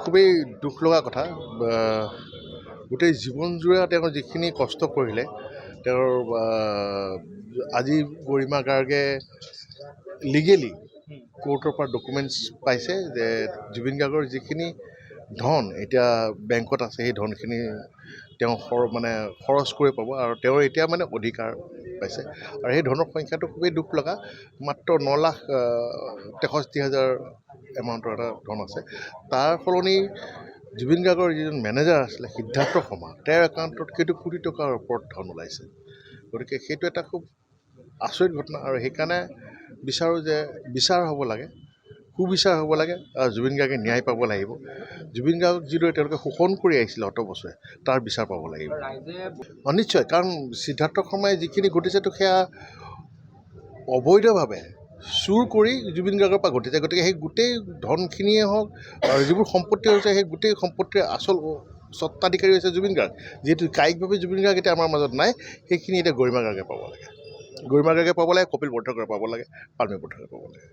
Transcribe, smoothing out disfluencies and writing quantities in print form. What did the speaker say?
খুবেই দুখ লগা কথা গোটেই জীৱনজোৰা তেওঁ যিখিনি কষ্ট কৰিলে তেওঁৰ আজি গৰিমা গাৰ্গে লিগেলি কোৰ্টৰ পৰা ডকুমেণ্টছ পাইছে যে জুবিন গাৰ্গৰ যিখিনি ধন এতিয়া বেংকত আছে সেই ধনখিনি তেওঁ খৰচ কৰি পাব আৰু তেওঁৰ এতিয়া অধিকাৰ পাইছে আৰু সেই ধনৰ সংখ্যাটো খুবেই দুখ লগা মাত্ৰ 9,63,000 এমাউণ্টৰ এটা ধন আছে তাৰ সলনি জুবিন গাৰ্গৰ যিজন মেনেজাৰ আছিলে সিদ্ধাৰ্থ শৰ্মা তেওঁৰ একাউণ্টত সেইটো কোটি টকাৰ ওপৰত ধন ওলাইছে গতিকে সেইটো এটা খুব আচৰিত ঘটনা আৰু সেইকাৰণে বিচাৰোঁ যে বিচাৰ হ'ব লাগে সুবিচাৰ হ'ব লাগে আৰু জুবিন গাৰ্গে ন্যায় পাব লাগিব জুবিন গাৰ্গক যিদৰে তেওঁলোকে শোষণ কৰি আহিছিলে অত বছৰে তাৰ বিচাৰ পাব লাগিব নিশ্চয় কাৰণ সিদ্ধাৰ্থ শৰ্মাই যিখিনি ঘটিছেতো সেয়া অবৈধভাৱে চুৰ কৰি জুবিন গাৰ্গৰ পৰা ঘটিছে গতিকে সেই গোটেই ধনখিনিয়ে হওক আৰু যিবোৰ সম্পত্তি হৈছে সেই গোটেই সম্পত্তিৰ আচল স্বত্বাধিকাৰী হৈছে জুবিন গাৰ্গ যিহেতু কায়িকভাৱে জুবিন গাৰ্গ এতিয়া আমাৰ মাজত নাই সেইখিনি এতিয়া গৰিমা গাৰ্গে পাব লাগে গৰিমা গাৰ্গে পাব লাগে কপিল বৰদলৈয়ে পাব লাগে পাল্মী বৰদলৈয়ে পাব লাগে